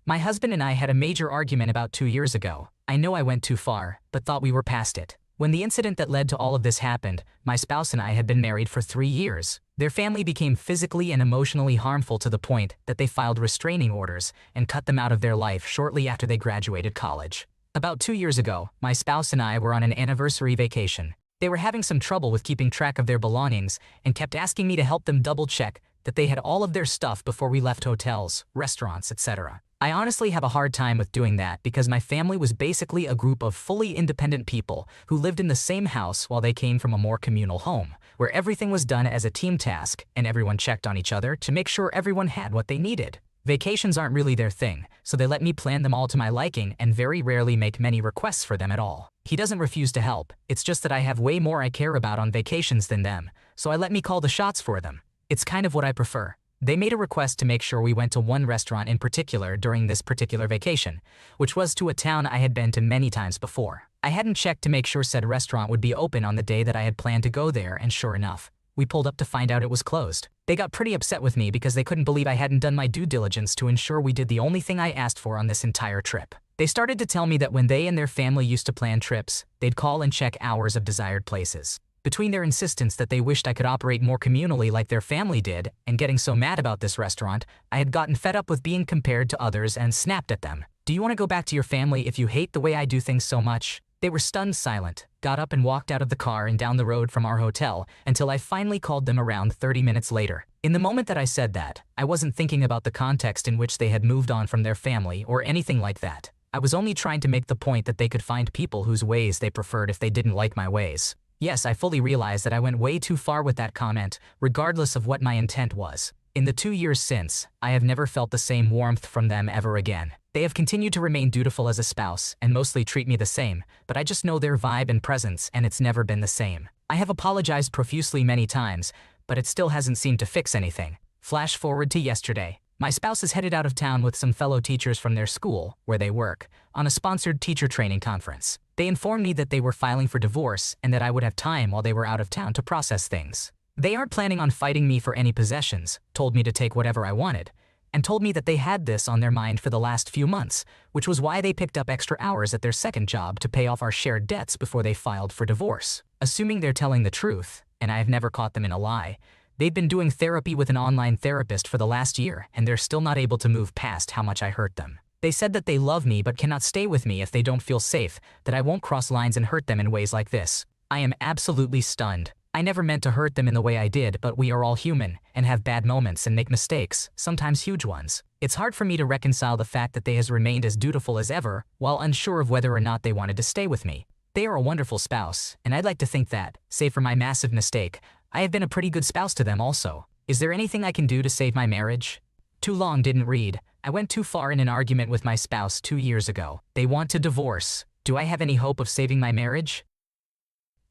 My husband and I had a major argument about 2 years ago. I know I went too far, but thought we were past it. When the incident that led to all of this happened, my spouse and I had been married for 3 years. Their family became physically and emotionally harmful to the point that they filed restraining orders and cut them out of their life shortly after they graduated college. About 2 years ago, my spouse and I were on an anniversary vacation. They were having some trouble with keeping track of their belongings and kept asking me to help them double-check that they had all of their stuff before we left hotels, restaurants, etc. I honestly have a hard time with doing that because my family was basically a group of fully independent people who lived in the same house while they came from a more communal home, where everything was done as a team task and everyone checked on each other to make sure everyone had what they needed. Vacations aren't really their thing, so they let me plan them all to my liking and very rarely make many requests for them at all. He doesn't refuse to help, it's just that I have way more I care about on vacations than them, so I let me call the shots for them. It's kind of what I prefer. They made a request to make sure we went to one restaurant in particular during this particular vacation, which was to a town I had been to many times before. I hadn't checked to make sure said restaurant would be open on the day that I had planned to go there, and sure enough, we pulled up to find out it was closed. They got pretty upset with me because they couldn't believe I hadn't done my due diligence to ensure we did the only thing I asked for on this entire trip. They started to tell me that when they and their family used to plan trips, they'd call and check hours of desired places. Between their insistence that they wished I could operate more communally like their family did, and getting so mad about this restaurant, I had gotten fed up with being compared to others and snapped at them. Do you want to go back to your family if you hate the way I do things so much? They were stunned silent, got up and walked out of the car and down the road from our hotel until I finally called them around 30 minutes later. In the moment that I said that, I wasn't thinking about the context in which they had moved on from their family or anything like that. I was only trying to make the point that they could find people whose ways they preferred if they didn't like my ways. Yes, I fully realize that I went way too far with that comment, regardless of what my intent was. In the 2 years since, I have never felt the same warmth from them ever again. They have continued to remain dutiful as a spouse and mostly treat me the same, but I just know their vibe and presence and it's never been the same. I have apologized profusely many times, but it still hasn't seemed to fix anything. Flash forward to yesterday. My spouse is headed out of town with some fellow teachers from their school, where they work, on a sponsored teacher training conference. They informed me that they were filing for divorce and that I would have time while they were out of town to process things. They aren't planning on fighting me for any possessions, told me to take whatever I wanted, and told me that they had this on their mind for the last few months, which was why they picked up extra hours at their second job to pay off our shared debts before they filed for divorce. Assuming they're telling the truth, and I have never caught them in a lie, they've been doing therapy with an online therapist for the last year, and they're still not able to move past how much I hurt them. They said that they love me but cannot stay with me if they don't feel safe, that I won't cross lines and hurt them in ways like this. I am absolutely stunned. I never meant to hurt them in the way I did, but we are all human and have bad moments and make mistakes, sometimes huge ones. It's hard for me to reconcile the fact that they has remained as dutiful as ever while unsure of whether or not they wanted to stay with me. They are a wonderful spouse, and I'd like to think that, save for my massive mistake, I have been a pretty good spouse to them also. Is there anything I can do to save my marriage? Too long didn't read. I went too far in an argument with my spouse 2 years ago. They want to divorce. Do I have any hope of saving my marriage?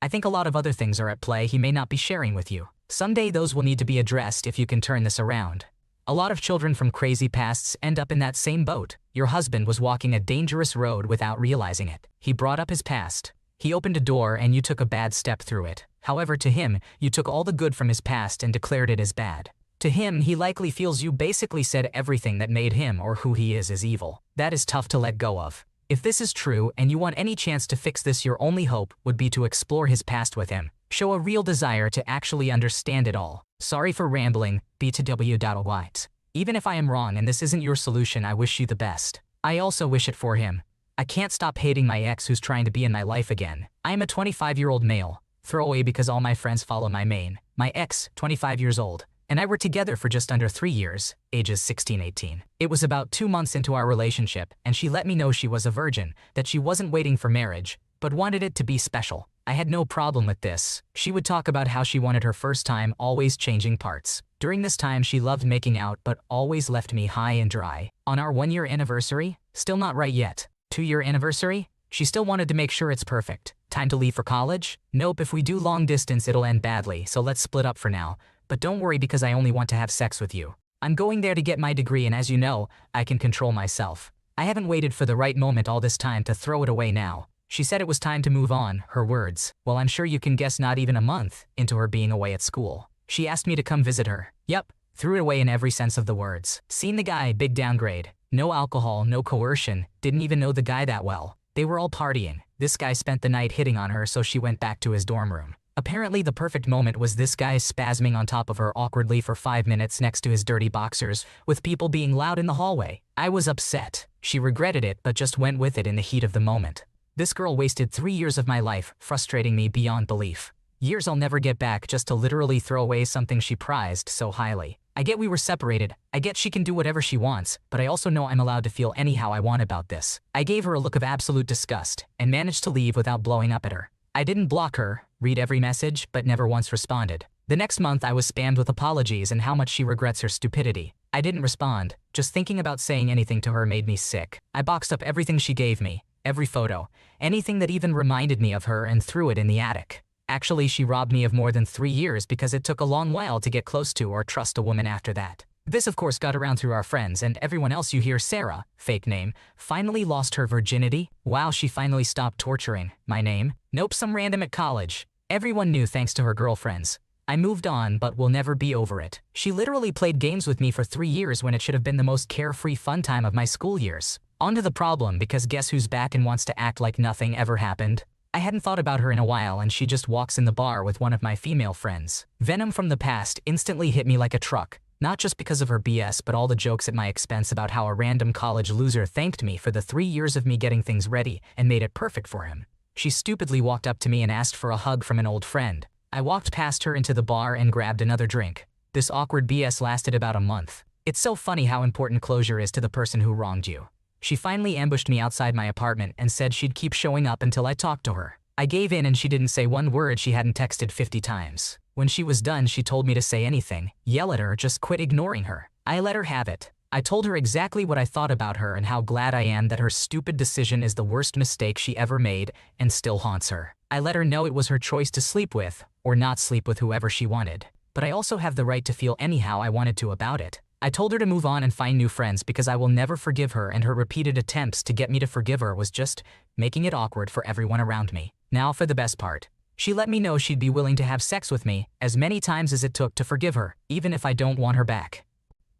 I think a lot of other things are at play he may not be sharing with you. Someday those will need to be addressed if you can turn this around. A lot of children from crazy pasts end up in that same boat. Your husband was walking a dangerous road without realizing it. He brought up his past. He opened a door and you took a bad step through it. However, to him, you took all the good from his past and declared it as bad. To him, he likely feels you basically said everything that made him or who he is evil. That is tough to let go of. If this is true and you want any chance to fix this, your only hope would be to explore his past with him. Show a real desire to actually understand it all. Sorry for rambling, B2W.White. Even if I am wrong and this isn't your solution, I wish you the best. I also wish it for him. I can't stop hating my ex who's trying to be in my life again. I am a 25-year-old male. Throwaway because all my friends follow my main. My ex, 25 years old, and I were together for just under 3 years, ages 16-18. It was about 2 months into our relationship, and she let me know she was a virgin, that she wasn't waiting for marriage, but wanted it to be special. I had no problem with this. She would talk about how she wanted her first time, always changing parts. During this time, she loved making out, but always left me high and dry. On our 1-year anniversary, still not right yet. 2-year anniversary, she still wanted to make sure it's perfect. Time to leave for college? Nope, if we do long distance, it'll end badly, so let's split up for now. But don't worry because I only want to have sex with you. I'm going there to get my degree and as you know, I can control myself. I haven't waited for the right moment all this time to throw it away now. She said it was time to move on, her words. Well, I'm sure you can guess not even a month into her being away at school. She asked me to come visit her. Yep, threw it away in every sense of the words. Seen the guy, big downgrade. No alcohol, no coercion, didn't even know the guy that well. They were all partying. This guy spent the night hitting on her, so she went back to his dorm room. Apparently the perfect moment was this guy spasming on top of her awkwardly for 5 minutes next to his dirty boxers, with people being loud in the hallway. I was upset. She regretted it but just went with it in the heat of the moment. This girl wasted 3 years of my life, frustrating me beyond belief. Years I'll never get back just to literally throw away something she prized so highly. I get we were separated, I get she can do whatever she wants, but I also know I'm allowed to feel anyhow I want about this. I gave her a look of absolute disgust, and managed to leave without blowing up at her. I didn't block her, read every message, but never once responded. The next month I was spammed with apologies and how much she regrets her stupidity. I didn't respond, just thinking about saying anything to her made me sick. I boxed up everything she gave me, every photo, anything that even reminded me of her, and threw it in the attic. Actually, she robbed me of more than 3 years because it took a long while to get close to or trust a woman after that. This of course got around through our friends and everyone else. You hear Sarah, fake name, finally lost her virginity. Wow, she finally stopped torturing. My name? Nope, some random at college. Everyone knew thanks to her girlfriends. I moved on but will never be over it. She literally played games with me for 3 years when it should have been the most carefree fun time of my school years. On to the problem, because guess who's back and wants to act like nothing ever happened? I hadn't thought about her in a while and she just walks in the bar with one of my female friends. Venom from the past instantly hit me like a truck, not just because of her BS but all the jokes at my expense about how a random college loser thanked me for the 3 years of me getting things ready and made it perfect for him. She stupidly walked up to me and asked for a hug from an old friend. I walked past her into the bar and grabbed another drink. This awkward BS lasted about a month. It's so funny how important closure is to the person who wronged you. She finally ambushed me outside my apartment and said she'd keep showing up until I talked to her. I gave in and she didn't say one word she hadn't texted 50 times. When she was done, she told me to say anything, yell at her, just quit ignoring her. I let her have it. I told her exactly what I thought about her and how glad I am that her stupid decision is the worst mistake she ever made and still haunts her. I let her know it was her choice to sleep with, or not sleep with whoever she wanted. But I also have the right to feel anyhow I wanted to about it. I told her to move on and find new friends because I will never forgive her, and her repeated attempts to get me to forgive her was just making it awkward for everyone around me. Now for the best part. She let me know she'd be willing to have sex with me as many times as it took to forgive her, even if I don't want her back.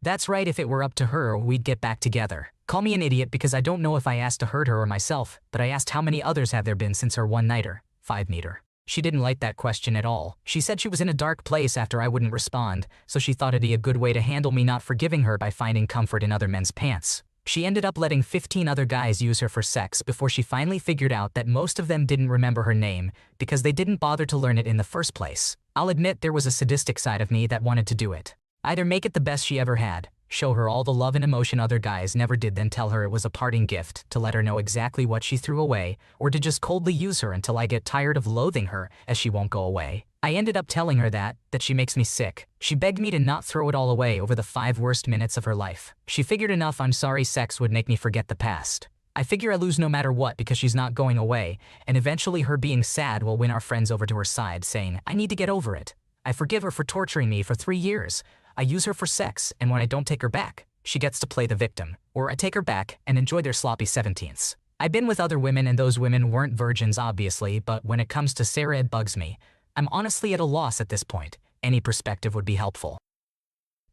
That's right, if it were up to her, we'd get back together. Call me an idiot because I don't know if I asked to hurt her or myself, but I asked how many others have there been since her one-nighter, 5-meter. She didn't like that question at all. She said she was in a dark place after I wouldn't respond, so she thought it'd be a good way to handle me not forgiving her by finding comfort in other men's pants. She ended up letting 15 other guys use her for sex before she finally figured out that most of them didn't remember her name because they didn't bother to learn it in the first place. I'll admit there was a sadistic side of me that wanted to do it. Either make it the best she ever had, show her all the love and emotion other guys never did, then tell her it was a parting gift to let her know exactly what she threw away, or to just coldly use her until I get tired of loathing her as she won't go away. I ended up telling her that she makes me sick. She begged me to not throw it all away over the 5 worst minutes of her life. She figured enough I'm sorry sex would make me forget the past. I figure I lose no matter what because she's not going away, and eventually her being sad will win our friends over to her side, saying, I need to get over it. I forgive her for torturing me for 3 years. I use her for sex, and when I don't take her back, she gets to play the victim. Or I take her back and enjoy their sloppy 17ths. I've been with other women and those women weren't virgins obviously, but when it comes to Sarah it bugs me. I'm honestly at a loss at this point. Any perspective would be helpful.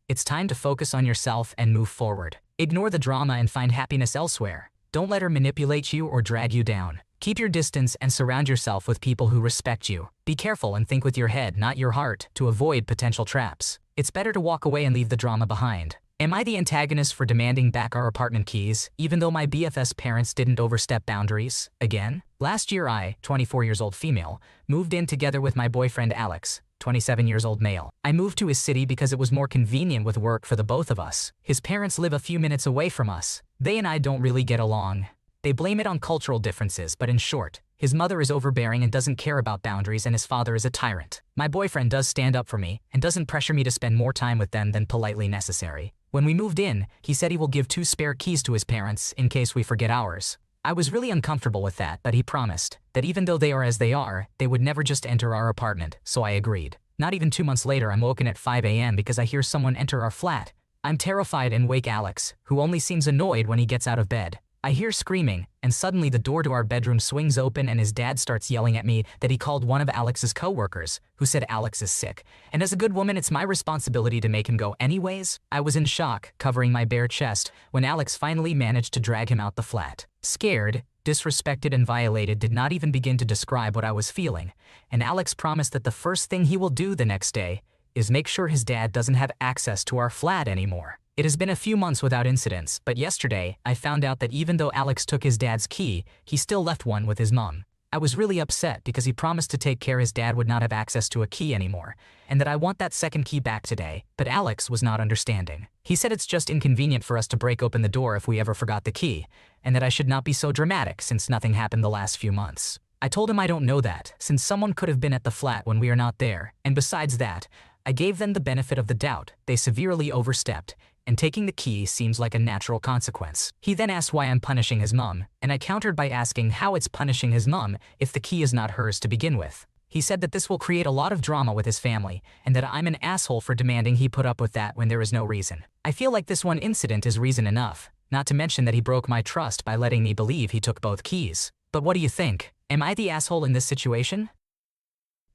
It's time to focus on yourself and move forward. Ignore the drama and find happiness elsewhere. Don't let her manipulate you or drag you down. Keep your distance and surround yourself with people who respect you. Be careful and think with your head, not your heart, to avoid potential traps. It's better to walk away and leave the drama behind. Am I the antagonist for demanding back our apartment keys, even though my BFS parents didn't overstep boundaries? Again? Last year I, 24 years old female, moved in together with my boyfriend Alex, 27 years old male. I moved to his city because it was more convenient with work for the both of us. His parents live a few minutes away from us. They and I don't really get along. They blame it on cultural differences, but in short, his mother is overbearing and doesn't care about boundaries, and his father is a tyrant. My boyfriend does stand up for me and doesn't pressure me to spend more time with them than politely necessary. When we moved in, he said he will give 2 spare keys to his parents in case we forget ours. I was really uncomfortable with that, but he promised that even though they are as they are, they would never just enter our apartment, so I agreed. Not even 2 months later, I'm woken at 5 a.m. because I hear someone enter our flat. I'm terrified and wake Alex, who only seems annoyed when he gets out of bed. I hear screaming, and suddenly the door to our bedroom swings open and his dad starts yelling at me that he called one of Alex's coworkers, who said Alex is sick, and as a good woman it's my responsibility to make him go anyways. I was in shock, covering my bare chest, when Alex finally managed to drag him out the flat. Scared, disrespected and violated did not even begin to describe what I was feeling, and Alex promised that the first thing he will do the next day is make sure his dad doesn't have access to our flat anymore. It has been a few months without incidents, but yesterday, I found out that even though Alex took his dad's key, he still left one with his mom. I was really upset because he promised to take care his dad would not have access to a key anymore, and that I want that second key back today, but Alex was not understanding. He said it's just inconvenient for us to break open the door if we ever forgot the key, and that I should not be so dramatic since nothing happened the last few months. I told him I don't know that, since someone could have been at the flat when we are not there, and besides that, I gave them the benefit of the doubt. They severely overstepped, and taking the key seems like a natural consequence. He then asked why I'm punishing his mom, and I countered by asking how it's punishing his mom if the key is not hers to begin with. He said that this will create a lot of drama with his family, and that I'm an asshole for demanding he put up with that when there is no reason. I feel like this one incident is reason enough, not to mention that he broke my trust by letting me believe he took both keys. But what do you think? Am I the asshole in this situation?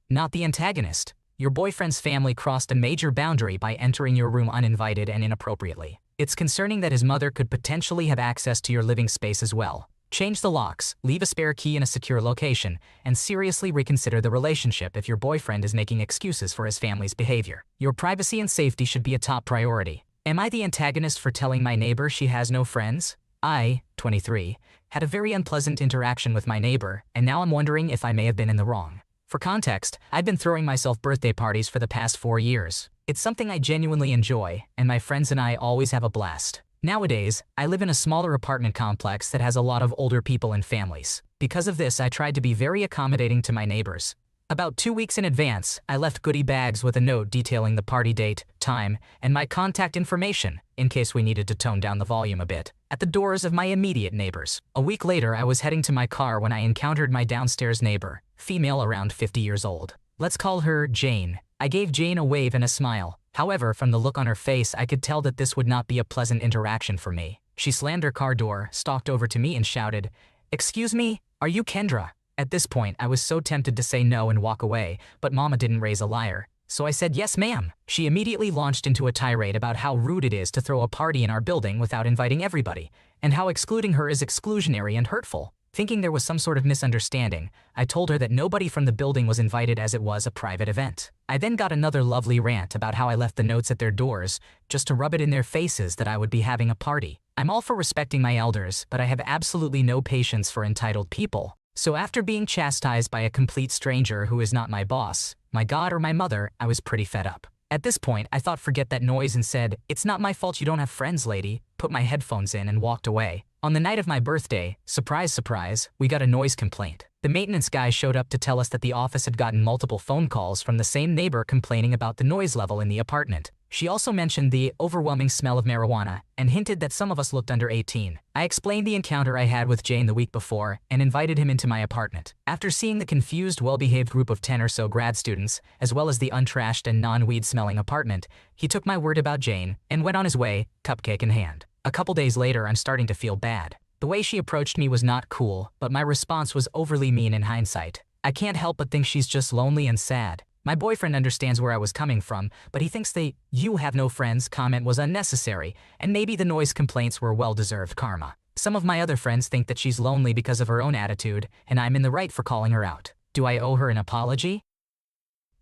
Not the antagonist. Your boyfriend's family crossed a major boundary by entering your room uninvited and inappropriately. It's concerning that his mother could potentially have access to your living space as well. Change the locks, leave a spare key in a secure location, and seriously reconsider the relationship if your boyfriend is making excuses for his family's behavior. Your privacy and safety should be a top priority. Am I the antagonist for telling my neighbor she has no friends? I, 23, had a very unpleasant interaction with my neighbor, and now I'm wondering if I may have been in the wrong. For context, I've been throwing myself birthday parties for the past 4 years. It's something I genuinely enjoy, and my friends and I always have a blast. Nowadays, I live in a smaller apartment complex that has a lot of older people and families. Because of this, I tried to be very accommodating to my neighbors. About 2 weeks in advance, I left goodie bags with a note detailing the party date, time, and my contact information, in case we needed to tone down the volume a bit, at the doors of my immediate neighbors. A week later, I was heading to my car when I encountered my downstairs neighbor, female around 50 years old. Let's call her Jane. I gave Jane a wave and a smile. However, from the look on her face, I could tell that this would not be a pleasant interaction for me. She slammed her car door, stalked over to me and shouted, "Excuse me, are you Kendra?" At this point, I was so tempted to say no and walk away, but Mama didn't raise a liar. So I said, "Yes, ma'am." She immediately launched into a tirade about how rude it is to throw a party in our building without inviting everybody, and how excluding her is exclusionary and hurtful. Thinking there was some sort of misunderstanding, I told her that nobody from the building was invited as it was a private event. I then got another lovely rant about how I left the notes at their doors, just to rub it in their faces that I would be having a party. I'm all for respecting my elders, but I have absolutely no patience for entitled people. So after being chastised by a complete stranger who is not my boss, my god or my mother, I was pretty fed up. At this point, I thought forget that noise and said, "It's not my fault you don't have friends, lady," put my headphones in and walked away. On the night of my birthday, surprise surprise, we got a noise complaint. The maintenance guy showed up to tell us that the office had gotten multiple phone calls from the same neighbor complaining about the noise level in the apartment. She also mentioned the overwhelming smell of marijuana and hinted that some of us looked under 18. I explained the encounter I had with Jane the week before and invited him into my apartment. After seeing the confused, well-behaved group of 10 or so grad students, as well as the untrashed and non-weed smelling apartment, he took my word about Jane and went on his way, cupcake in hand. A couple days later, I'm starting to feel bad. The way she approached me was not cool, but my response was overly mean in hindsight. I can't help but think she's just lonely and sad. My boyfriend understands where I was coming from, but he thinks the "you have no friends" comment was unnecessary, and maybe the noise complaints were well-deserved karma. Some of my other friends think that she's lonely because of her own attitude, and I'm in the right for calling her out. Do I owe her an apology?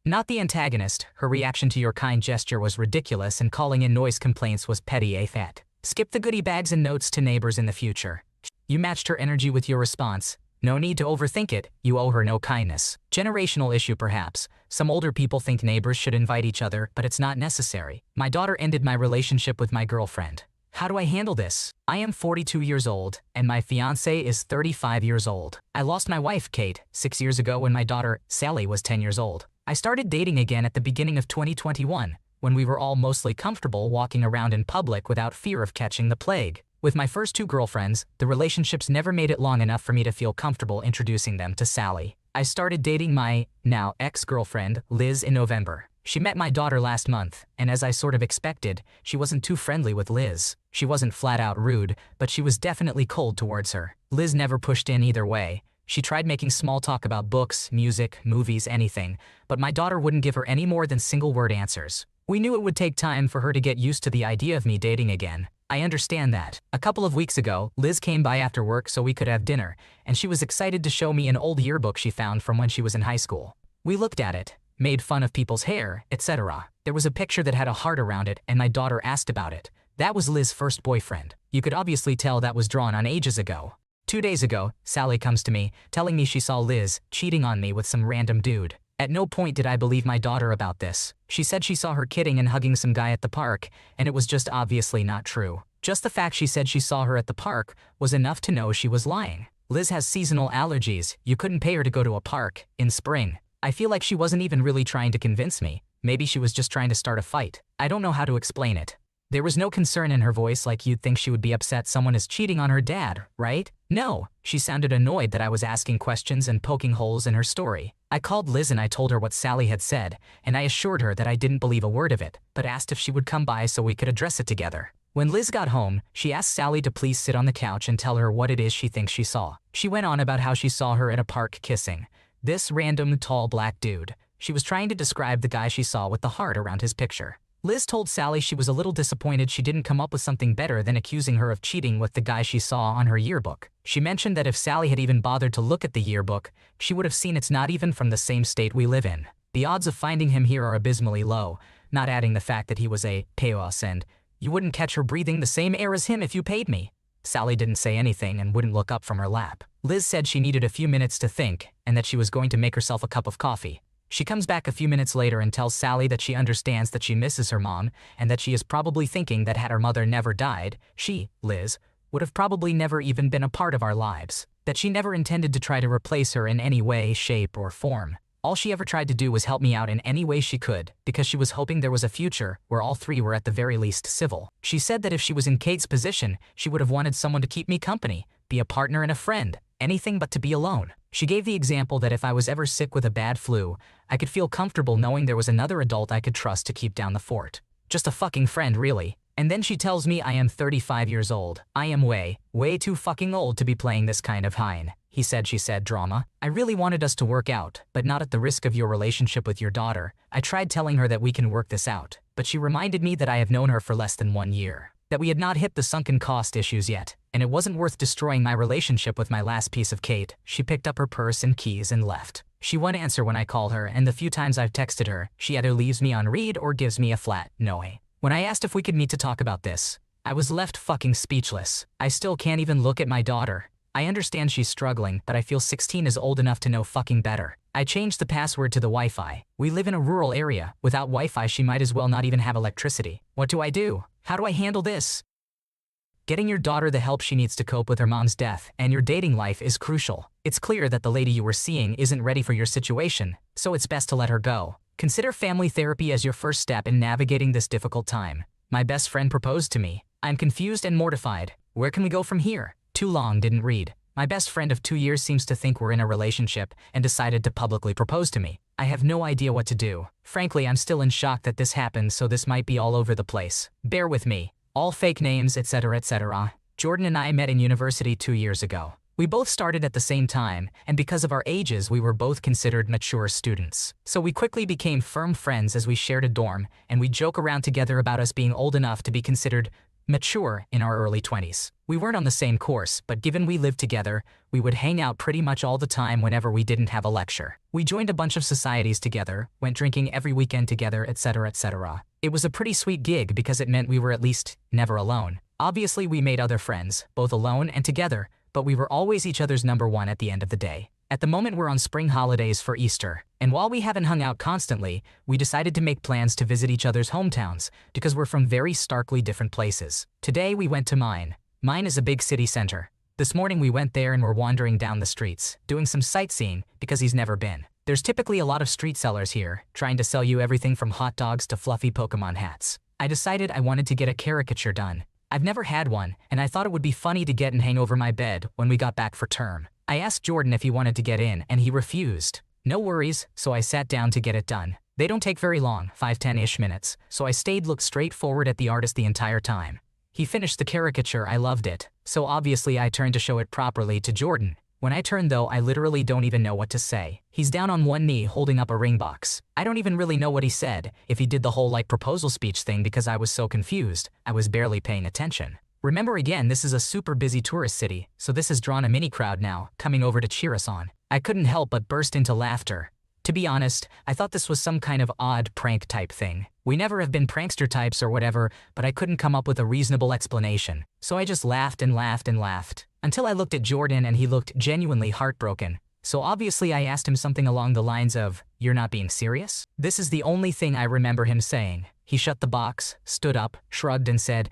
Not the antagonist. Her reaction to your kind gesture was ridiculous, and calling in noise complaints was petty AF. Skip the goodie bags and notes to neighbors in the future. You matched her energy with your response. No need to overthink it. You owe her no kindness. Generational issue perhaps. Some older people think neighbors should invite each other, but it's not necessary. My daughter ended my relationship with my girlfriend. How do I handle this? I am 42 years old, and my fiancé is 35 years old. I lost my wife, Kate, 6 years ago when my daughter, Sally, was 10 years old. I started dating again at the beginning of 2021, when we were all mostly comfortable walking around in public without fear of catching the plague. With my first 2 girlfriends, the relationships never made it long enough for me to feel comfortable introducing them to Sally. I started dating my, now ex-girlfriend, Liz, in November. She met my daughter last month, and as I sort of expected, she wasn't too friendly with Liz. She wasn't flat out rude, but she was definitely cold towards her. Liz never pushed in either way. She tried making small talk about books, music, movies, anything, but my daughter wouldn't give her any more than single-word answers. We knew it would take time for her to get used to the idea of me dating again. I understand that. A couple of weeks ago, Liz came by after work so we could have dinner, and she was excited to show me an old yearbook she found from when she was in high school. We looked at it, made fun of people's hair, etc. There was a picture that had a heart around it, and my daughter asked about it. That was Liz's first boyfriend. You could obviously tell that was drawn on ages ago. 2 days ago, Sally comes to me, telling me she saw Liz cheating on me with some random dude. At no point did I believe my daughter about this. She said she saw her kidding and hugging some guy at the park, and it was just obviously not true. Just the fact she said she saw her at the park was enough to know she was lying. Liz has seasonal allergies. You couldn't pay her to go to a park in spring. I feel like she wasn't even really trying to convince me. Maybe she was just trying to start a fight. I don't know how to explain it. There was no concern in her voice like you'd think she would be upset someone is cheating on her dad, right? No, she sounded annoyed that I was asking questions and poking holes in her story. I called Liz and I told her what Sally had said, and I assured her that I didn't believe a word of it, but asked if she would come by so we could address it together. When Liz got home, she asked Sally to please sit on the couch and tell her what it is she thinks she saw. She went on about how she saw her at a park kissing this random tall black dude. She was trying to describe the guy she saw with the heart around his picture. Liz told Sally she was a little disappointed she didn't come up with something better than accusing her of cheating with the guy she saw on her yearbook. She mentioned that if Sally had even bothered to look at the yearbook, she would have seen it's not even from the same state we live in. The odds of finding him here are abysmally low, not adding the fact that he was a payoss and you wouldn't catch her breathing the same air as him if you paid me. Sally didn't say anything and wouldn't look up from her lap. Liz said she needed a few minutes to think and that she was going to make herself a cup of coffee. She comes back a few minutes later and tells Sally that she understands that she misses her mom and that she is probably thinking that had her mother never died, she, Liz, would have probably never even been a part of our lives. That she never intended to try to replace her in any way, shape, or form. All she ever tried to do was help me out in any way she could, because she was hoping there was a future where all three were at the very least civil. She said that if she was in Kate's position, she would have wanted someone to keep me company, be a partner and a friend, anything but to be alone. She gave the example that if I was ever sick with a bad flu, I could feel comfortable knowing there was another adult I could trust to keep down the fort. Just a fucking friend, really. And then she tells me I am 35 years old. I am way too fucking old to be playing this kind of hine. He said, she said, drama. I really wanted us to work out, but not at the risk of your relationship with your daughter. I tried telling her that we can work this out, but she reminded me that I have known her for less than 1 year. That we had not hit the sunken cost issues yet, and it wasn't worth destroying my relationship with my last piece of Kate. She picked up her purse and keys and left. She won't answer when I call her, and the few times I've texted her, she either leaves me on read or gives me a flat no. When I asked if we could meet to talk about this, I was left fucking speechless. I still can't even look at my daughter. I understand she's struggling, but I feel 16 is old enough to know fucking better. I changed the password to the Wi-Fi. We live in a rural area. Without Wi-Fi, she might as well not even have electricity. What do I do? How do I handle this? Getting your daughter the help she needs to cope with her mom's death and your dating life is crucial. It's clear that the lady you were seeing isn't ready for your situation, so it's best to let her go. Consider family therapy as your first step in navigating this difficult time. My best friend proposed to me. I'm confused and mortified. Where can we go from here? Too long, didn't read. My best friend of 2 years seems to think we're in a relationship and decided to publicly propose to me. I have no idea what to do. Frankly, I'm still in shock that this happened, so this might be all over the place. Bear with me. All fake names, etc., etc. Jordan and I met in university 2 years ago. We both started at the same time, and because of our ages, we were both considered mature students. So we quickly became firm friends as we shared a dorm, and we joke around together about us being old enough to be considered mature in our early 20s. We weren't on the same course, but given we lived together, we would hang out pretty much all the time whenever we didn't have a lecture. We joined a bunch of societies together, went drinking every weekend together, etc., etc. It was a pretty sweet gig because it meant we were at least never alone. Obviously, we made other friends, both alone and together, but we were always each other's number one at the end of the day. At the moment, we're on spring holidays for Easter, and while we haven't hung out constantly, we decided to make plans to visit each other's hometowns because we're from very starkly different places. Today, we went to mine. Mine is a big city center. This morning, we went there and were wandering down the streets, doing some sightseeing because he's never been. There's typically a lot of street sellers here, trying to sell you everything from hot dogs to fluffy Pokemon hats. I decided I wanted to get a caricature done. I've never had one, and I thought it would be funny to get and hang over my bed when we got back for term. I asked Jordan if he wanted to get in, and he refused. No worries, so I sat down to get it done. They don't take very long, 5-10-ish minutes, so I stayed looked straight forward at the artist the entire time. He finished the caricature, I loved it, so obviously I turned to show it properly to Jordan. When I turned though, I literally don't even know what to say. He's down on one knee holding up a ring box. I don't even really know what he said, if he did the whole proposal speech thing because I was so confused, I was barely paying attention. Remember again, this is a super busy tourist city, so this has drawn a mini crowd now, coming over to cheer us on. I couldn't help but burst into laughter. To be honest, I thought this was some kind of odd prank type thing. We never have been prankster types or whatever, but I couldn't come up with a reasonable explanation. So I just laughed and laughed and laughed, until I looked at Jordan and he looked genuinely heartbroken. So obviously I asked him something along the lines of, "You're not being serious?" This is the only thing I remember him saying. He shut the box, stood up, shrugged and said,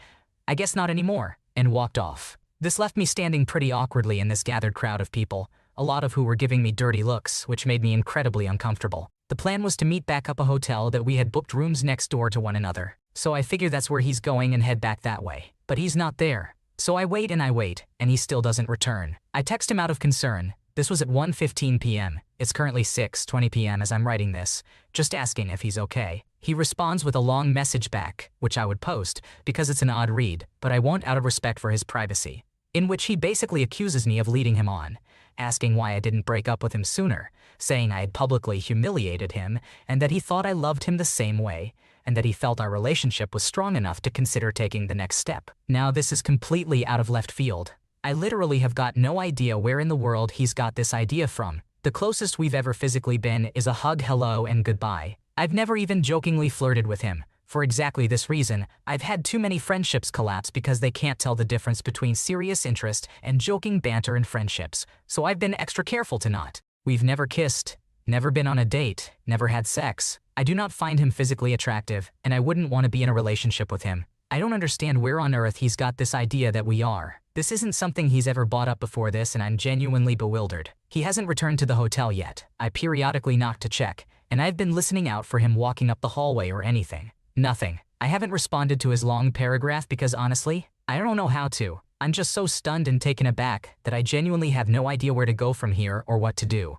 "I guess not anymore," and walked off. This left me standing pretty awkwardly in this gathered crowd of people, a lot of who were giving me dirty looks, which made me incredibly uncomfortable. The plan was to meet back up a hotel that we had booked rooms next door to one another, so I figure that's where he's going and head back that way. But he's not there. So I wait, and he still doesn't return. I text him out of concern. This was at 1:15 p.m. It's currently 6:20 p.m. as I'm writing this, just asking if he's okay. He responds with a long message back, which I would post, because it's an odd read, but I won't out of respect for his privacy, in which he basically accuses me of leading him on, asking why I didn't break up with him sooner, saying I had publicly humiliated him, and that he thought I loved him the same way, and that he felt our relationship was strong enough to consider taking the next step. Now this is completely out of left field. I literally have got no idea where in the world he's got this idea from. The closest we've ever physically been is a hug, hello, and goodbye. I've never even jokingly flirted with him. For exactly this reason, I've had too many friendships collapse because they can't tell the difference between serious interest and joking banter in friendships, so I've been extra careful to not. We've never kissed, never been on a date, never had sex. I do not find him physically attractive, and I wouldn't want to be in a relationship with him. I don't understand where on earth he's got this idea that we are. This isn't something he's ever brought up before this, and I'm genuinely bewildered. He hasn't returned to the hotel yet. I periodically knock to check, and I've been listening out for him walking up the hallway or anything. Nothing. I haven't responded to his long paragraph because honestly, I don't know how to. I'm just so stunned and taken aback that I genuinely have no idea where to go from here or what to do.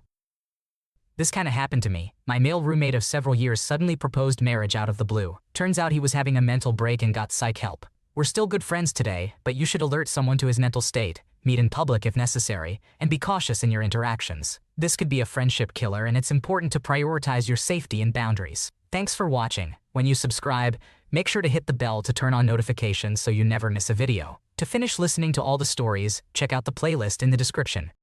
This kinda happened to me. My male roommate of several years suddenly proposed marriage out of the blue. Turns out he was having a mental break and got psych help. We're still good friends today, but you should alert someone to his mental state, meet in public if necessary, and be cautious in your interactions. This could be a friendship killer, and it's important to prioritize your safety and boundaries. Thanks for watching. When you subscribe, make sure to hit the bell to turn on notifications so you never miss a video. To finish listening to all the stories, check out the playlist in the description.